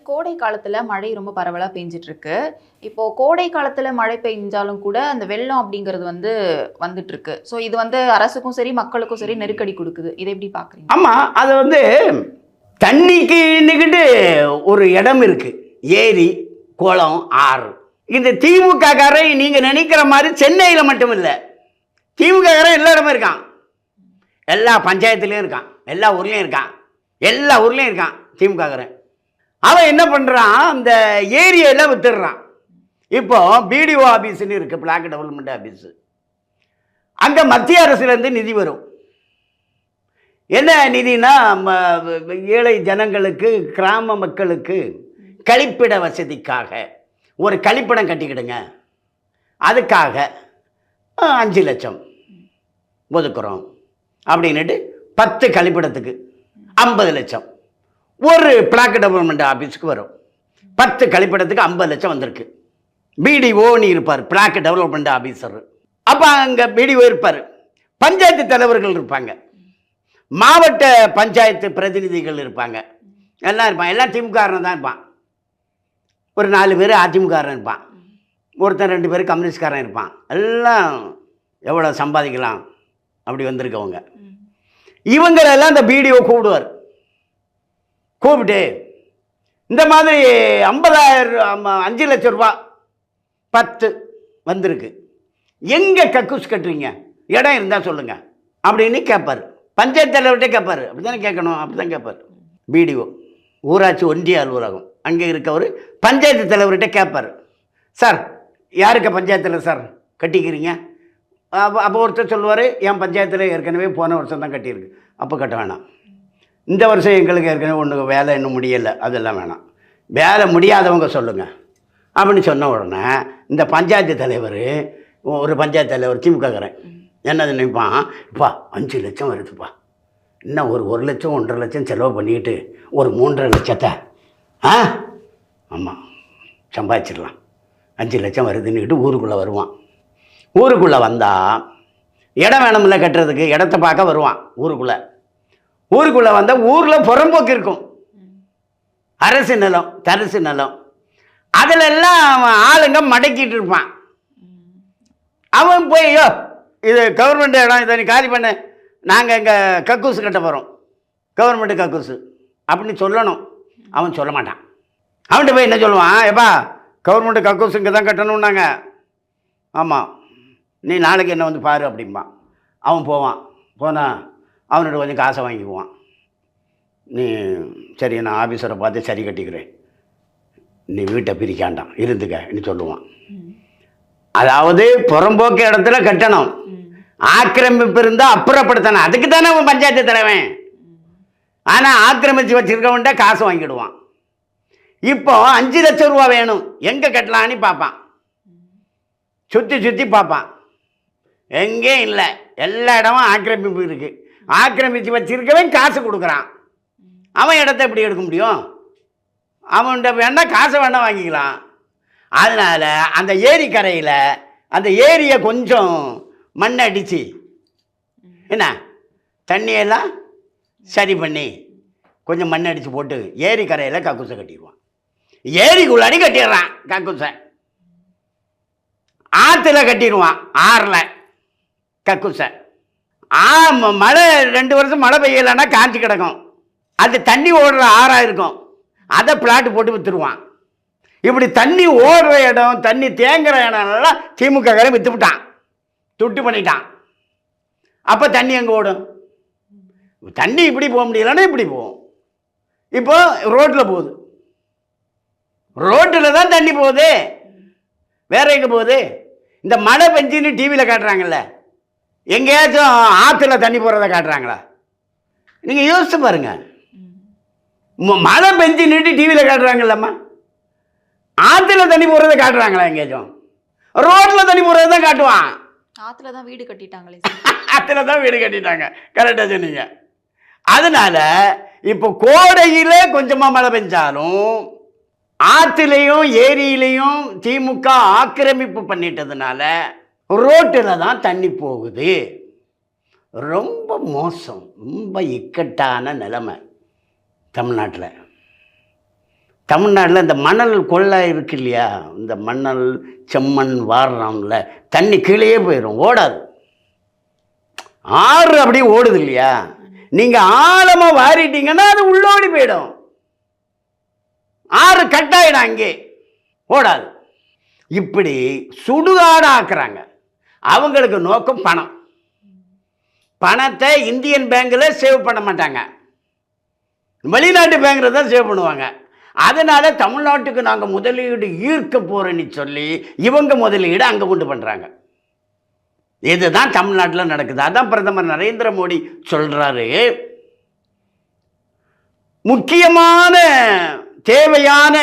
கோடை காலத்துல மழை ரொம்ப பரவலா பெஞ்சிட்டு இருக்கு. இப்போ கோடை காலத்துல மழை பெஞ்சாலும் கூட அந்த வெள்ளம் அப்படிங்கிறது வந்துட்டு இருக்கு. ஸோ இது அரசுக்கும் சரி மக்களுக்கும் சரி நெருக்கடி கொடுக்குது. இதை எப்படி பாக்குறீங்க? ஆமா, அது தண்ணிக்கு நின்னுக்கிட்டு ஒரு இடம் இருக்கு. ஏரி, குளம், ஆறு. இந்த திமுக காரை நீங்க நினைக்கிற மாதிரி சென்னையில மட்டும் இல்ல, திமுக காரன் எல்லா இடமும் இருக்கான். எல்லா பஞ்சாயத்துலயும் இருக்கான், எல்லா ஊர்லயும் இருக்கான், எல்லா ஊர்லயும் இருக்கான் திமுக காரன். அவன் என்ன பண்றான், அந்த ஏரியெல்லாம் வித்துடுறான். இப்போ பிடிஓ ஆபீஸ்ன்னு இருக்கு, பிளாக் டெவலப்மெண்ட் ஆபீஸ். அங்க மத்திய அரசுல இருந்து நிதி வரும். என்ன நிதினா, ஏழை ஜனங்களுக்கு, கிராம மக்களுக்கு கழிப்பிட வசதிக்காக ஒரு கழிப்பிடம் கட்டிக்கிடுங்க, அதுக்காக 5 லட்சம் ஒதுக்குறோம் அப்படின்னுட்டு 10 கழிப்பிடத்துக்கு 50 லட்சம் ஒரு பிளாக் டெவலப்மெண்ட் ஆஃபீஸுக்கு வரும். 10 கழிப்பிடத்துக்கு 50 லட்சம் வந்திருக்கு. பிடிஓன்னு இருப்பார், பிளாக் டெவலப்மெண்ட் ஆஃபீஸர். அப்போ அங்கே பிடிஓ இருப்பார், பஞ்சாயத்து தலைவர்கள் இருப்பாங்க, மாவட்ட பஞ்சாயத்து பிரதிநிதிகள் இருப்பாங்க, எல்லாம் இருப்பான். எல்லாம் திமுககாரன் தான் இருப்பான். ஒரு 4 பேர் அதிமுககாரன் இருப்பான், ஒருத்தன் 2 பேர் கம்யூனிஸ்ட்காரன் இருப்பான். எல்லாம் எவ்வளோ சம்பாதிக்கலாம் அப்படி வந்திருக்கவங்க. இவங்களெல்லாம் இந்த பிடிஓ கூப்பிடுவார். கூப்பிட்டு இந்த மாதிரி 50,000 5 லட்சம் ரூபா 10 வந்திருக்கு, எங்கே கக்கூஸ் கட்டுறீங்க, இடம் இருந்தால் சொல்லுங்கள் அப்படின்னு கேட்பார். பஞ்சாயத்து தலைவர்கிட்ட கேட்பார். அப்படி தானே கேட்கணும், அப்படி தான் கேட்பார். பிடிஓ, ஊராட்சி ஒன்றிய அலுவலகம், அங்கே இருக்கவர் பஞ்சாயத்து தலைவர்கிட்ட கேட்பார். சார், யாருக்கு பஞ்சாயத்தில் சார் கட்டிக்கிறீங்க? அப்போ ஒருத்தர் சொல்லுவார், என் பஞ்சாயத்தில் ஏற்கனவே போன வருஷம் தான் கட்டியிருக்கு, அப்போ கட்ட வேணாம். இந்த வருஷம் எங்களுக்கு ஏற்கனவே ஒன்று வேலை இன்னும் முடியலை, அதெல்லாம் வேணாம், வேலை முடியாதவங்க சொல்லுங்கள் அப்படின்னு சொன்ன உடனே இந்த பஞ்சாயத்து தலைவர், ஒரு பஞ்சாயத்து தலைவர் திமுககாரன் என்ன நினைப்பான், இப்பா 5 லட்சம் வருதுப்பா, இன்னும் ஒரு 1 லட்சம் 1.5 லட்சம் செலவு பண்ணிக்கிட்டு ஒரு 3.5 லட்சத்தை ஆமாம் சம்பாதிச்சிடலாம், 5 லட்சம் வருதுன்னுக்கிட்டு ஊருக்குள்ளே வருவான். ஊருக்குள்ளே வந்தால் இடம் வேணும்ல கட்டுறதுக்கு, இடத்த பார்க்க வருவான் ஊருக்குள்ளே. ஊருக்குள்ளே வந்தால் ஊரில் புறம்போக்கு இருக்கும், அரசு நிலம், தரிசு நிலம், அதிலெல்லாம் அவன் ஆளுங்க மடக்கிட்டு இருப்பான். அவன் போய், ஐயோ இது கவர்மெண்ட் இடம், இதை நீ காலி பண்ண, நாங்கள் இங்கே கக்கூசு கட்ட போகிறோம், கவர்மெண்ட்டு கக்கூசு அப்படின்னு சொல்லணும். அவன் சொல்ல மாட்டான். அவன்கிட்ட போய் என்ன சொல்லுவான், எப்பா கவர்மெண்ட்டு கக்கூசு இங்கே தான் கட்டணும்னாங்க, ஆமாம் நீ நாளைக்கு என்ன வந்து பாரு அப்படிம்பான். அவன் போவான். போனால் அவனோட கொஞ்சம் காசை வாங்கிக்குவான். நீ சரி, நான் ஆஃபீஸரை பார்த்து சரி கட்டிக்கிறேன், நீ வீட்டை பிரிக்காண்டாம் இருந்துக்கன்னு சொல்லுவான். அதாவது புறம்போக்கு இடத்துல கட்டணும், ஆக்கிரமிப்பு இருந்தால் அப்புறப்படுத்தணும், அதுக்கு தானே அவன் பஞ்சாயத்து தலைவன். ஆனால் ஆக்கிரமித்து வச்சுருக்கவன்ட்ட காசு வாங்கிடுவான். இப்போ 5 லட்சம் ரூபா வேணும், எங்கே கட்டலான்னு பார்ப்பான், சுற்றி சுற்றி பார்ப்பான், எங்கேயும் இல்லை, எல்லா இடமும் ஆக்கிரமிப்பு இருக்குது. ஆக்கிரமித்து வச்சிருக்கவன் காசு கொடுக்குறான், அவன் இடத்த எப்படி எடுக்க முடியும்? அவன்கிட்ட வேணால் காசை வேணால் வாங்கிக்கலாம். அதனால் அந்த ஏரி கரையில் அந்த ஏரியை கொஞ்சம் மண் அடித்து என்ன தண்ணியெல்லாம் சரி பண்ணி கொஞ்சம் மண் அடித்து போட்டு ஏரி கரையில் கக்கூசை கட்டிடுவான். ஏரிக்குள்ளாடி கட்டிடுறான் கக்கூசை, ஆற்றுல கட்டிடுவான், ஆறில் கக்கூசை. மழை 2 வருஷம் மழை பெய்யலைன்னா காஞ்சி கிடக்கும், அது தண்ணி ஓடுற ஆறாக இருக்கும், அதை பிளாட்டு போட்டு விற்றுருவான். இப்படி தண்ணி ஓடுற இடம், தண்ணி தேங்குற இடம்லாம் திமுக காரன் விற்றுவிட்டான், துட்டு பண்ணிட்டான். அப்போ தண்ணி எங்கே ஓடும்? தண்ணி இப்படி போக முடியலன்னா இப்படி போகும். இப்போ ரோட்டில் போகுது, ரோட்டில் தான் தண்ணி போகுது, வேற எங்கே போகுது? இந்த மழை பெஞ்சின்னு டிவியில் காட்டுறாங்கல்ல, எங்கேயாச்சும் ஆற்றுல தண்ணி போகிறத காட்டுறாங்களா? நீங்கள் யோசிச்சு பாருங்க. மழை பெஞ்சு நின்று டிவியில் காட்டுறாங்கல்லம்மா, ஆற்றுல தண்ணி போகிறத காட்டுறாங்களா? எங்கேயாச்சும் ரோட்டில் தண்ணி போகிறத தான் காட்டுவான். ஆற்றுல தான் வீடு கட்டிட்டாங்களே, ஆற்றுல தான் வீடு கட்டிட்டாங்க, கரெக்டாக சொன்னீங்க. அதனால இப்போ கோடையில் கொஞ்சமாக மழை பெஞ்சாலும் ஆற்றுலையும் ஏரியிலையும் திமுக ஆக்கிரமிப்பு பண்ணிட்டதுனால ரோட்டில் தான் தண்ணி போகுது. ரொம்ப மோசம், ரொம்ப இக்கட்டான நிலைமை தமிழ்நாட்டில். தமிழ்நாட்டில் இந்த மணல் கொள்ளை இருக்கு இல்லையா, இந்த மணல் செம்மண் வாடுறோம்ல, தண்ணி கீழேயே போயிடும், ஓடாது. ஆறு அப்படியே ஓடுது இல்லையா, நீங்கள் ஆழமாக வாரிட்டீங்கன்னா அது உள்ளோடி போயிடும், ஆறு கட்டாயிடும், அங்கே ஓடாது. இப்படி சுடுகாடு ஆக்குறாங்க. அவங்களுக்கு நோக்கம் பணம். பணத்தை இந்தியன் பேங்கில் சேவ் பண்ண மாட்டாங்க, வெளிநாட்டு பேங்கில் தான் சேவ் பண்ணுவாங்க. அதனால தமிழ்நாட்டுக்கு நாங்கள் முதலீடு ஈர்க்க போறோன்னு சொல்லி இவங்க முதலீடு அங்கே கொண்டு பண்ணுறாங்க. இதுதான் தமிழ்நாட்டில் நடக்குது. அதான் பிரதமர் நரேந்திர மோடி சொல்றாரு, முக்கியமான தேவையான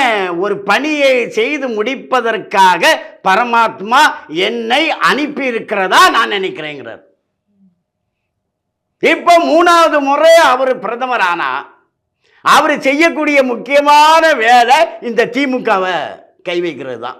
ஒரு பணியை செய்து முடிப்பதற்காக பரமாத்மா என்னை அனுப்பி இருக்கிறதா நான் நினைக்கிறேங்கிறார். இப்போ 3வது முறை அவர் பிரதமர் ஆனா அவர் செய்யக்கூடிய முக்கியமான வேலை இந்த திமுகவை கை வைக்கிறது தான்.